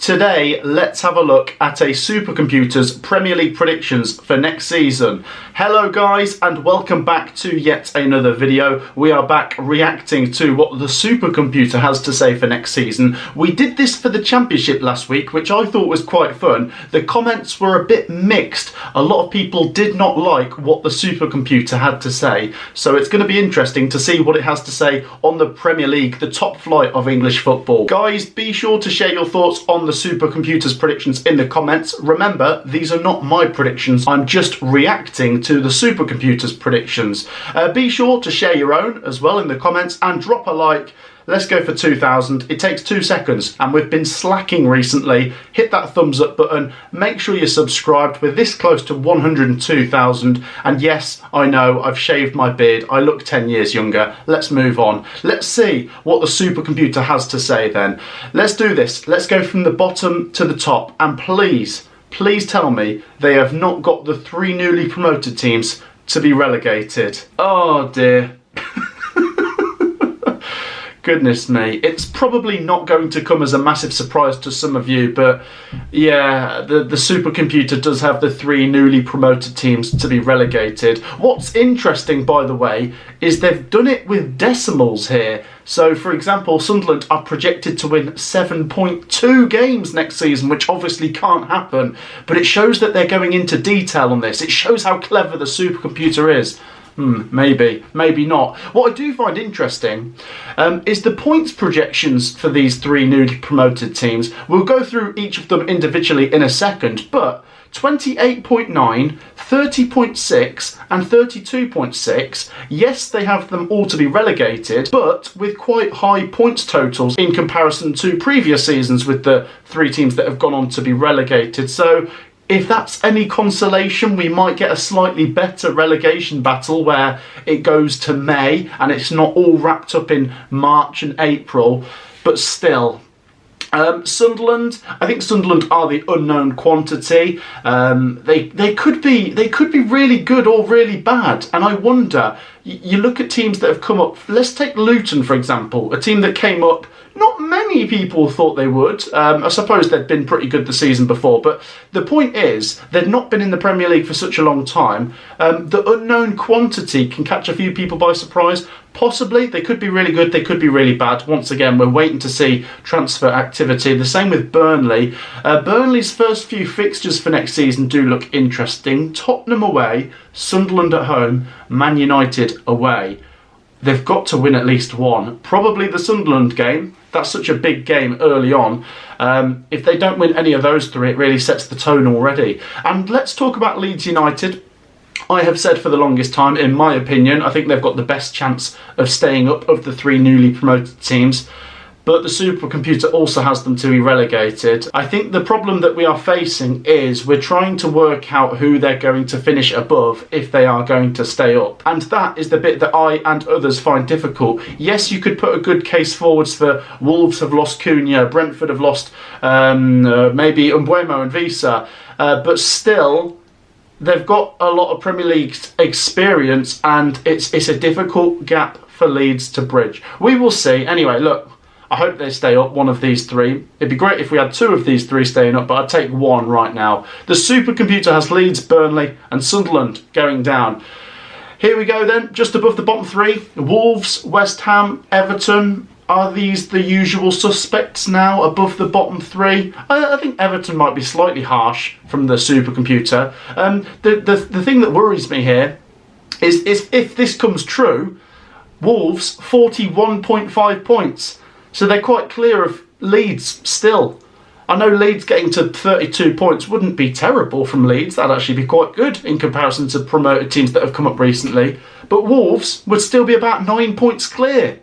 Today, let's have a look at a Supercomputers Premier League predictions for next season. Hello guys, and welcome back to yet another video. We are back reacting to what the Supercomputer has to say for next season. We did this for the Championship last week, which I thought was quite fun. The comments were a bit mixed. A lot of people did not like what the Supercomputer had to say, so it's going to be interesting to see what it has to say on the Premier League, the top flight of English football. Guys, be sure to share your thoughts on the Supercomputers predictions in the comments. Remember, these are not my predictions, I'm just reacting to the Supercomputers predictions. Be sure to share your own as well in the comments and drop a like. Let's go for 2,000. It takes 2 seconds and we've been slacking recently. Hit that thumbs up button. Make sure you're subscribed. We're this close to 102,000. And yes, I know I've shaved my beard. I look 10 years younger. Let's move on. Let's see what the Supercomputer has to say then. Let's do this. Let's go from the bottom to the top. And please tell me they have not got the 3 newly promoted teams to be relegated. Oh dear. Goodness me, it's probably not going to come as a massive surprise to some of you, but yeah, the Supercomputer does have the 3 newly promoted teams to be relegated. What's interesting, by the way, is they've done it with decimals here. So, for example, Sunderland are projected to win 7.2 games next season, which obviously can't happen, but it shows that they're going into detail on this. It shows how clever the Supercomputer is. Maybe, maybe not. What I do find interesting is the points projections for these 3 newly promoted teams. We'll go through each of them individually in a second, but 28.9, 30.6 and 32.6, yes, they have them all to be relegated, but with quite high points totals in comparison to previous seasons with the 3 teams that have gone on to be relegated. So if that's any consolation, we might get a slightly better relegation battle where it goes to May and it's not all wrapped up in March and April, but still. Sunderland, I think Sunderland are the unknown quantity. They could be really good or really bad, and I wonder. You look at teams that have come up. Let's take Luton for example, a team that came up. Not many people thought they would. I suppose they'd been pretty good the season before, but the point is they'd not been in the Premier League for such a long time. The unknown quantity can catch a few people by surprise. Possibly, they could be really good, they could be really bad. Once again, we're waiting to see transfer activity. The same with Burnley. Burnley's first few fixtures for next season do look interesting. Tottenham away, Sunderland at home, Man United away. They've got to win at least one. Probably the Sunderland game. That's such a big game early on. If they don't win any of those 3, it really sets the tone already. And let's talk about Leeds United. I have said for the longest time, in my opinion, I think they've got the best chance of staying up of the 3 newly promoted teams. But the Supercomputer also has them to be relegated. I think the problem that we are facing is we're trying to work out who they're going to finish above if they are going to stay up. And that is the bit that I and others find difficult. Yes, you could put a good case forwards for Wolves have lost Cunha, Brentford have lost maybe Mbeumo and Visa, but still, they've got a lot of Premier League experience and it's a difficult gap for Leeds to bridge. We will see. Anyway, look, I hope they stay up, one of these 3. It'd be great if we had 2 of these 3 staying up, but I'd take 1 right now. The Supercomputer has Leeds, Burnley and Sunderland going down. Here we go then, just above the bottom 3. Wolves, West Ham, Everton. Are these the usual suspects now above the bottom 3? I think Everton might be slightly harsh from the Supercomputer. The thing that worries me here is if this comes true, Wolves 41.5 points. So they're quite clear of Leeds still. I know Leeds getting to 32 points wouldn't be terrible from Leeds. That'd actually be quite good in comparison to promoted teams that have come up recently. But Wolves would still be about 9 points clear.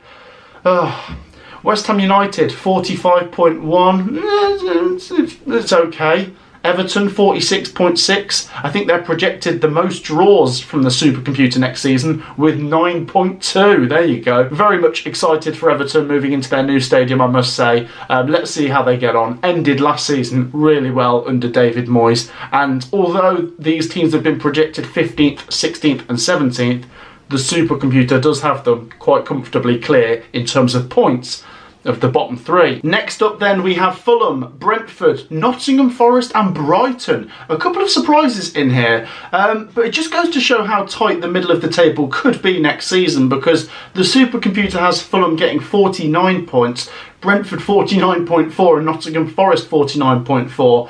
West Ham United 45.1. It's okay. Everton 46.6. I think they're projected the most draws from the Supercomputer next season with 9.2. There you go. Very much excited for Everton moving into their new stadium, I must say. Let's see how they get on. Ended last season really well under David Moyes. And although these teams have been projected 15th, 16th and 17th, the Supercomputer does have them quite comfortably clear in terms of points. of the bottom three. Next up then we have Fulham, Brentford, Nottingham Forest and Brighton. A couple of surprises in here, but it just goes to show how tight the middle of the table could be next season, because the supercomputer has Fulham getting 49 points, Brentford 49.4 and Nottingham Forest 49.4.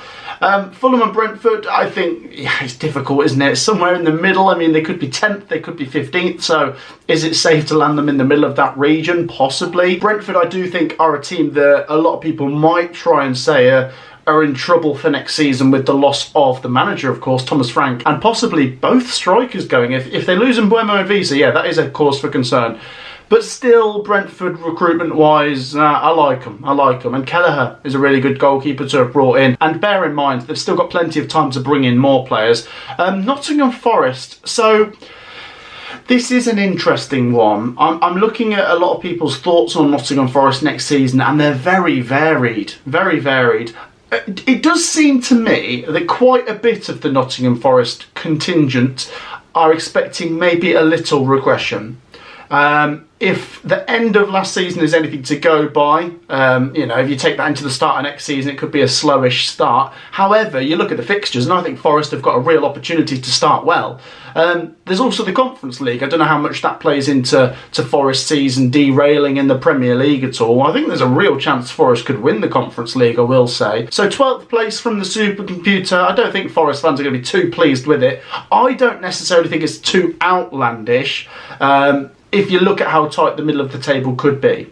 Fulham and Brentford, I think, it's difficult, isn't it? It's somewhere in the middle. I mean, they could be 10th, they could be 15th, so is it safe to land them in the middle of that region? Possibly. Brentford, I do think, are a team that a lot of people might try and say are in trouble for next season with the loss of the manager, of course, Thomas Frank, and possibly both strikers going. If they lose Mbeumo and Visa, yeah, that is a cause for concern. But still, Brentford, recruitment-wise, I like them. And Kelleher is a really good goalkeeper to have brought in. And bear in mind, they've still got plenty of time to bring in more players. Nottingham Forest. So, this is an interesting one. I'm looking at a lot of people's thoughts on Nottingham Forest next season, and they're very varied. Very varied. It does seem to me that quite a bit of the Nottingham Forest contingent are expecting maybe a little regression. If the end of last season is anything to go by, if you take that into the start of next season, it could be a slowish start. However, you look at the fixtures, and I think Forest have got a real opportunity to start well. There's also the Conference League. I don't know how much that plays into Forest season derailing in the Premier League at all. I think there's a real chance Forest could win the Conference League, I will say. So 12th place from the supercomputer. I don't think Forest fans are going to be too pleased with it. I don't necessarily think it's too outlandish. If you look at how tight the middle of the table could be.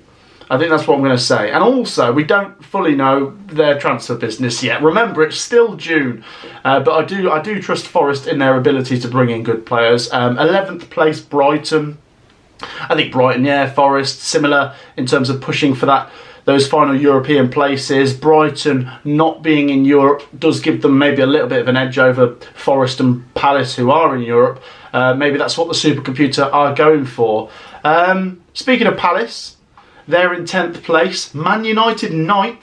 I think that's what I'm going to say. And also, we don't fully know their transfer business yet. Remember, it's still June, but I do trust Forest in their ability to bring in good players. 11th place, Brighton. I think Brighton, yeah, Forest, similar in terms of pushing for those final European places. Brighton not being in Europe does give them maybe a little bit of an edge over Forest and Palace, who are in Europe. Maybe that's what the supercomputer are going for. Speaking of Palace, they're in 10th place. Man United 9th.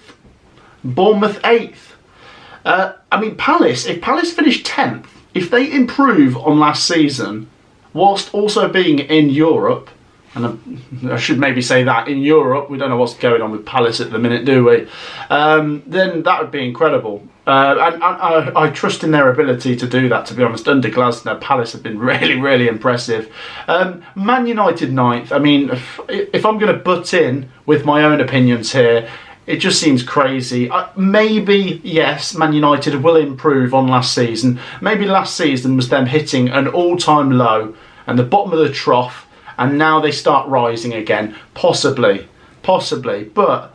Bournemouth 8th. Palace, if Palace finish 10th, if they improve on last season, whilst also being in Europe, and I should maybe say that, in Europe, we don't know what's going on with Palace at the minute, do we? Then that would be incredible. And I trust in their ability to do that, to be honest. Under Glasner, Palace have been really, really impressive. Man United 9th. I mean, if I'm going to butt in with my own opinions here, it just seems crazy. Maybe, yes, Man United will improve on last season. Maybe last season was them hitting an all-time low and the bottom of the trough, and now they start rising again. Possibly. But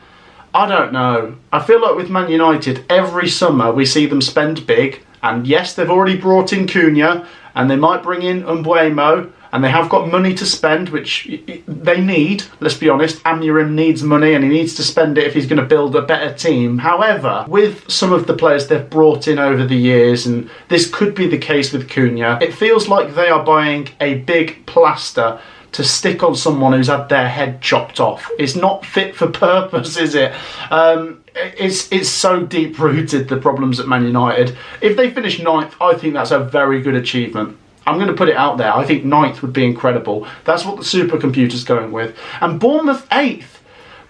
I don't know. I feel like with Man United, every summer we see them spend big. And yes, they've already brought in Cunha, and they might bring in Mbeumo, and they have got money to spend, which they need. Let's be honest, Amorim needs money, and he needs to spend it if he's going to build a better team. However, with some of the players they've brought in over the years, and this could be the case with Cunha, it feels like they are buying a big plaster to stick on someone who's had their head chopped off. It's not fit for purpose, is it? It's so deep-rooted, the problems at Man United. If they finish 9th, I think that's a very good achievement. I'm going to put it out there. I think 9th would be incredible. That's what the supercomputer's going with. And Bournemouth 8th.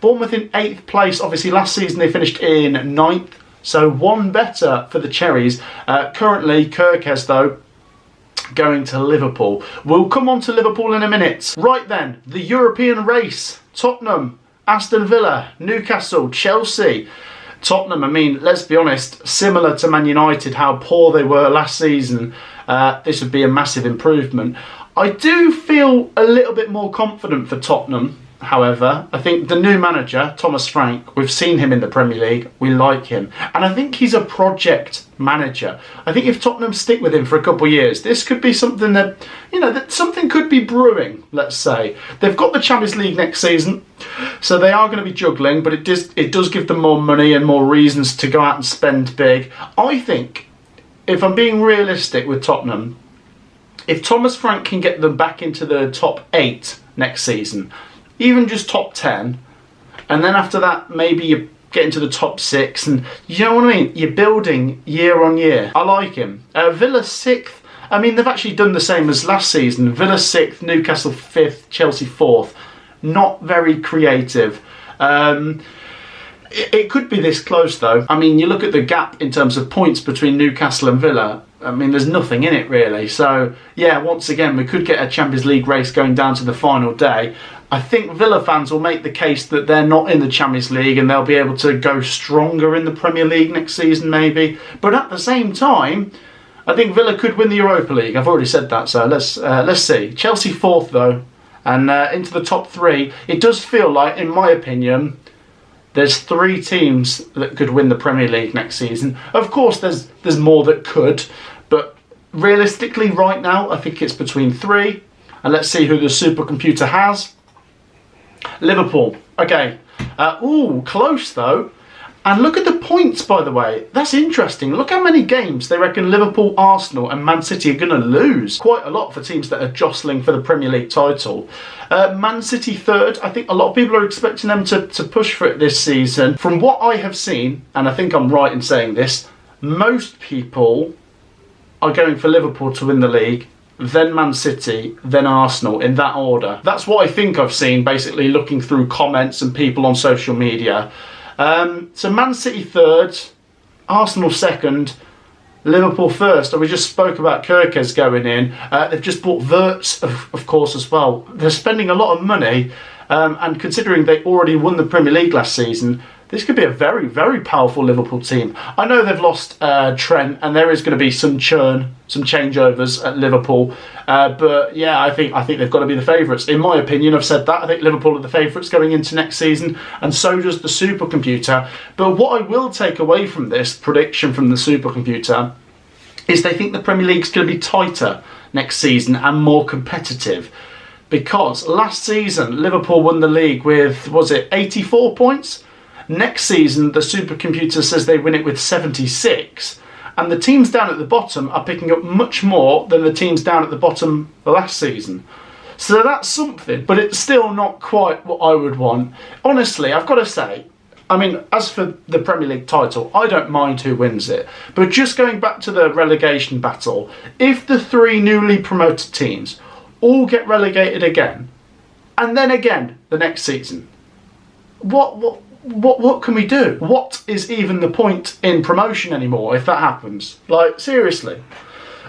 Bournemouth in 8th place. Obviously, last season they finished in 9th, so one better for the Cherries. Currently, Kirkes, though, going to Liverpool. We'll come on to Liverpool in a minute. Right then, the European race. Tottenham, Aston Villa, Newcastle, Chelsea. Tottenham, I mean, let's be honest, similar to Man United, how poor they were last season, this would be a massive improvement. I do feel a little bit more confident for Tottenham. However, I think the new manager, Thomas Frank, we've seen him in the Premier League, we like him. And I think he's a project manager. I think if Tottenham stick with him for a couple of years, this could be something that, that something could be brewing, let's say. They've got the Champions League next season, so they are going to be juggling, but it does give them more money and more reasons to go out and spend big. I think, if I'm being realistic with Tottenham, if Thomas Frank can get them back into the top 8 next season, even just top 10, and then after that maybe you get into the top 6, and you know what I mean, you're building year on year. I like him. Villa 6th, I mean, they've actually done the same as last season. Villa 6th, Newcastle 5th, Chelsea 4th. Not very creative. It could be this close though. I mean, you look at the gap in terms of points between Newcastle and Villa. I mean, there's nothing in it really. So yeah, once again, we could get a Champions League race going down to the final day. I think Villa fans will make the case that they're not in the Champions League and they'll be able to go stronger in the Premier League next season maybe. But at the same time, I think Villa could win the Europa League. I've already said that, so let's see. Chelsea 4th though, and into the top 3. It does feel like, in my opinion, there's 3 teams that could win the Premier League next season. Of course, there's more that could, but realistically, right now, I think it's between 3. And let's see who the supercomputer has. Liverpool. Okay. Ooh, close though. And look at the points, by the way. That's interesting. Look how many games they reckon Liverpool, Arsenal and Man City are going to lose. Quite a lot for teams that are jostling for the Premier League title. Man City 3rd. I think a lot of people are expecting them to push for it this season. From what I have seen, and I think I'm right in saying this, most people are going for Liverpool to win the league, then Man City, then Arsenal, in that order. That's what I think I've seen, basically looking through comments and people on social media. So Man City 3rd, Arsenal 2nd, Liverpool 1st. And we just spoke about Kirkes going in. They've just bought Wirtz, of course, as well. They're spending a lot of money, and considering they already won the Premier League last season, this could be a very, very powerful Liverpool team. I know they've lost Trent, and there is going to be some churn, some changeovers at Liverpool. But yeah, I think they've got to be the favourites. In my opinion, I've said that. I think Liverpool are the favourites going into next season, and so does the supercomputer. But what I will take away from this prediction from the supercomputer is they think the Premier League's going to be tighter next season and more competitive. Because last season, Liverpool won the league with, was it 84 points? Next season, the supercomputer says they win it with 76. And the teams down at the bottom are picking up much more than the teams down at the bottom last season. So that's something, but it's still not quite what I would want. Honestly, I've got to say, I mean, as for the Premier League title, I don't mind who wins it. But just going back to the relegation battle, if the 3 newly promoted teams all get relegated again, and then again the next season, what can we do? What is even the point in promotion anymore if that happens? Like, seriously.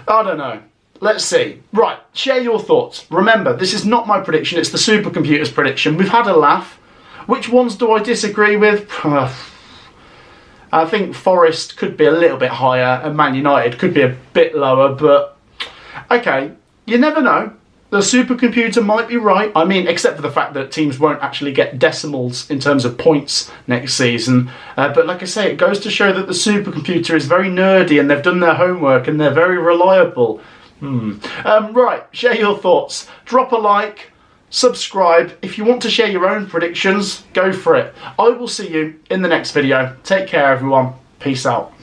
I don't know. Let's see. Right, share your thoughts. Remember, this is not my prediction, it's the supercomputer's prediction. We've had a laugh. Which ones do I disagree with? I think Forest could be a little bit higher and Man United could be a bit lower, but okay, you never know. The supercomputer might be right. I mean, except for the fact that teams won't actually get decimals in terms of points next season. But like I say, it goes to show that the supercomputer is very nerdy and they've done their homework and they're very reliable. Right, share your thoughts. Drop a like, subscribe. If you want to share your own predictions, go for it. I will see you in the next video. Take care, everyone. Peace out.